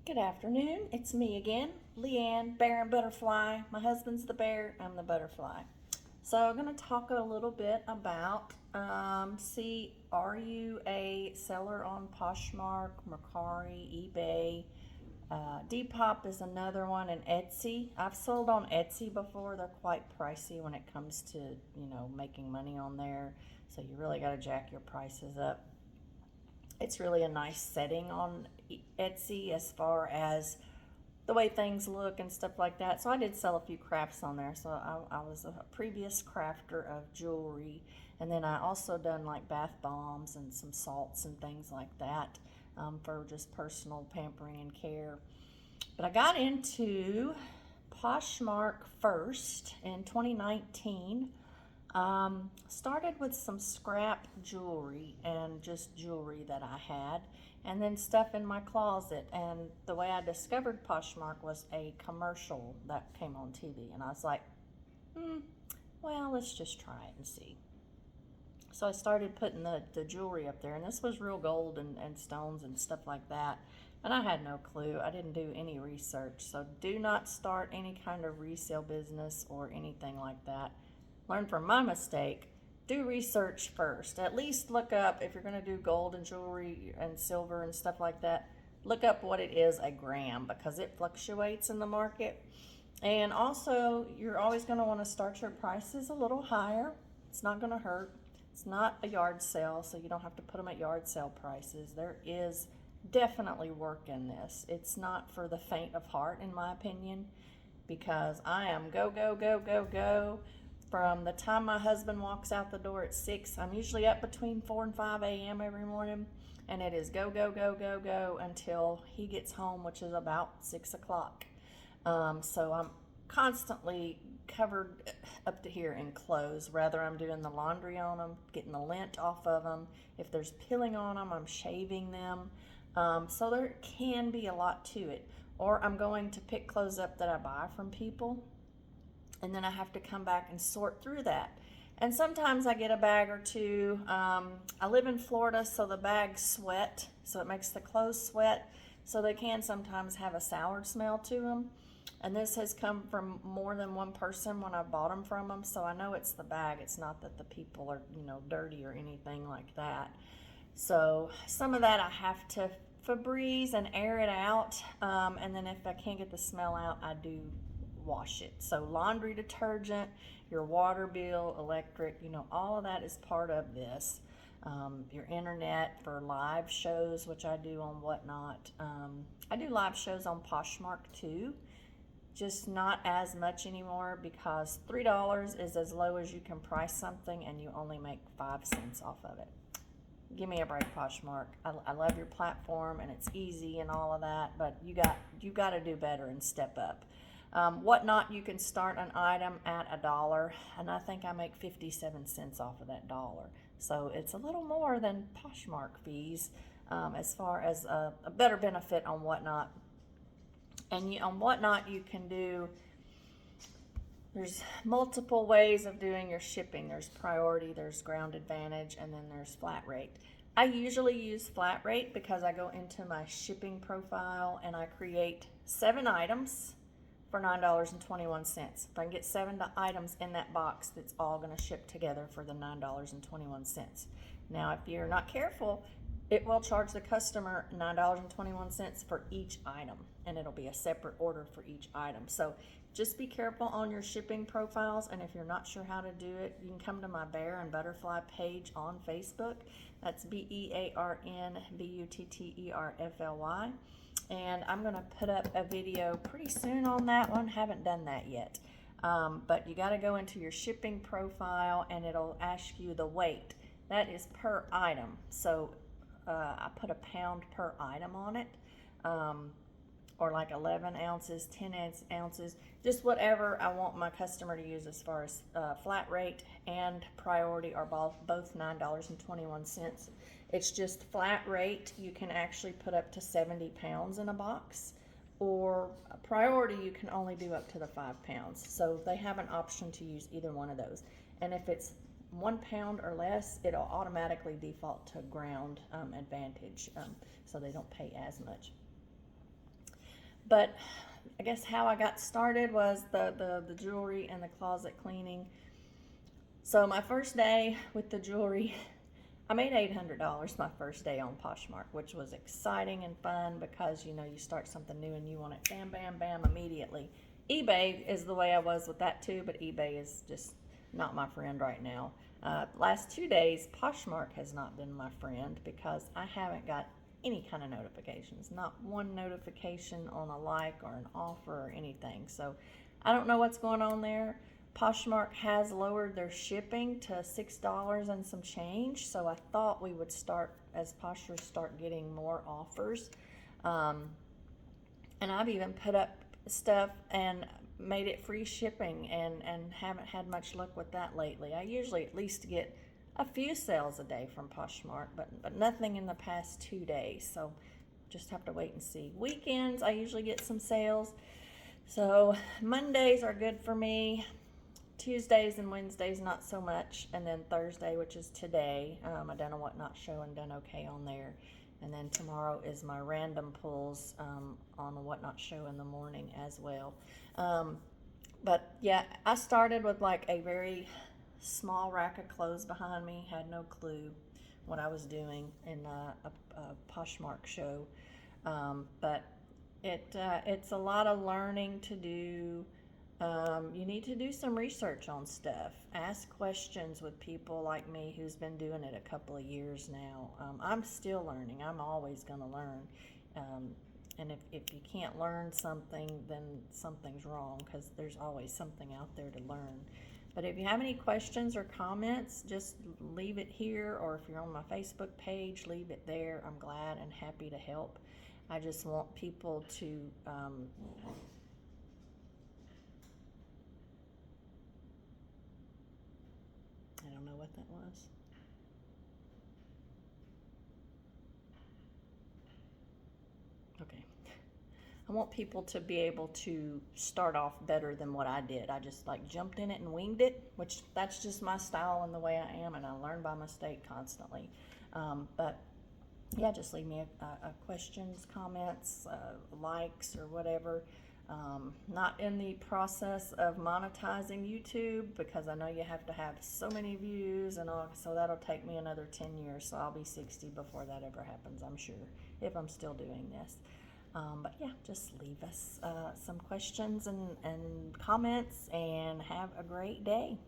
Good afternoon. It's me again, Leanne, Bear and Butterfly. My husband's the bear, I'm the butterfly. So I'm going to talk a little bit about, are you a seller on Poshmark, Mercari, eBay? Depop is another one, and Etsy. I've sold on Etsy before. They're quite pricey when it comes to, making money on there. So you really got to jack your prices up. It's really a nice setting on Etsy as far as the way things look and stuff like that. So I did sell a few crafts on there. So I was a previous crafter of jewelry, and then I also done like bath bombs and some salts and things like that for just personal pampering and care. But I got into Poshmark first in 2019. Started with some scrap jewelry and just jewelry that I had, and then stuff in my closet. And the way I discovered Poshmark was a commercial that came on TV, and I was like, well, let's just try it and see. So I started putting the jewelry up there, and this was real gold and stones and stuff like that. And I had no clue. I didn't do any research. So do not start any kind of resale business or anything like that. Learn from my mistake. Do research first. At least look up, if you're going to do gold and jewelry and silver and stuff like that, look up what it is a gram, because it fluctuates in the market. And also, you're always going to want to start your prices a little higher. It's not going to hurt. It's not a yard sale, so you don't have to put them at yard sale prices. There is definitely work in this. It's not for the faint of heart, in my opinion, because I am go, go, go, go, go. From the time my husband walks out the door at 6, I'm usually up between 4 and 5 a.m. every morning, and it is go, go, go, go, go until he gets home, which is about 6 o'clock. So I'm constantly covered up to here in clothes. Rather, I'm doing the laundry on them, getting the lint off of them. If there's peeling on them, I'm shaving them. So there can be a lot to it. Or I'm going to pick clothes up that I buy from people, and then I have to come back and sort through that. And sometimes I get a bag or two. I live in Florida, so the bags sweat, so it makes the clothes sweat, so they can sometimes have a sour smell to them. And this has come from more than one person when I bought them from them, so I know it's the bag. It's not that the people are, dirty or anything like that. So some of that I have to Febreze and air it out, and then if I can't get the smell out, I do wash it. So laundry detergent, your water bill, electric, all of that is part of this. Your internet for live shows, which I do on Whatnot. I do live shows on Poshmark too, just not as much anymore, because $3 is as low as you can price something, and you only make 5 cents off of it. Give me a break, Poshmark. I love your platform, and it's easy and all of that, but you got to do better and step up. Whatnot, you can start an item at $1, and I think I make 57 cents off of that dollar. So it's a little more than Poshmark fees, as far as a better benefit on Whatnot. And on Whatnot, you can do, there's multiple ways of doing your shipping. There's priority, there's ground advantage, and then there's flat rate. I usually use flat rate because I go into my shipping profile and I create 7 items for $9.21. If I can get 7 items in that box, that's all going to ship together for the $9.21. Now, if you're not careful, it will charge the customer $9.21 for each item, and it'll be a separate order for each item. So just be careful on your shipping profiles, and if you're not sure how to do it, you can come to my Bear and Butterfly page on Facebook. That's BearNButterfly. And I'm going to put up a video pretty soon on that one. Haven't done that yet. But you got to go into your shipping profile, and it'll ask you the weight. That is per item. So I put a pound per item on it, or like 11 ounces, 10 ounces, just whatever I want my customer to use as far as flat rate and priority are both $9.21. It's just flat rate. You can actually put up to 70 pounds in a box, or priority you can only do up to the 5 pounds. So they have an option to use either one of those. And if it's 1 pound or less, it'll automatically default to ground advantage, so they don't pay as much. But I guess how I got started was the jewelry and the closet cleaning. So my first day with the jewelry, I made $800 my first day on Poshmark, which was exciting and fun because you start something new and you want it bam, bam, bam immediately. eBay is the way I was with that too, but eBay is just not my friend right now. Last 2 days, Poshmark has not been my friend because I haven't got any kind of notifications, not one notification on a like or an offer or anything. So I don't know what's going on there. Poshmark has lowered their shipping to $6 and some change, so I thought we would start, as Poshers start getting more offers. And I've even put up stuff and made it free shipping, and haven't had much luck with that lately. I usually at least get a few sales a day from Poshmark, but nothing in the past 2 days, so just have to wait and see. Weekends, I usually get some sales. So Mondays are good for me. Tuesdays and Wednesdays not so much, and then Thursday, which is today, I done a What Not show and done okay on there. And then tomorrow is my random pulls on the What Not show in the morning as well. But yeah, I started with like a very small rack of clothes behind me, had no clue what I was doing in a Poshmark show. But it's a lot of learning to do. You need to do some research on stuff. Ask questions with people like me who's been doing it a couple of years now. I'm still learning. I'm always going to learn. And if you can't learn something, then something's wrong, because there's always something out there to learn. But if you have any questions or comments, just leave it here, or if you're on my Facebook page, leave it there. I'm glad and happy to help. I just want people to I don't know what that was. Okay. I want people to be able to start off better than what I did. I just like jumped in it and winged it, which that's just my style and the way I am, and I learn by mistake constantly. But yeah, just leave me a questions, comments, likes, or whatever. Not in the process of monetizing YouTube, because I know you have to have so many views and all, so that'll take me another 10 years. So I'll be 60 before that ever happens, I'm sure, if I'm still doing this. But yeah, just leave us some questions and comments, and have a great day.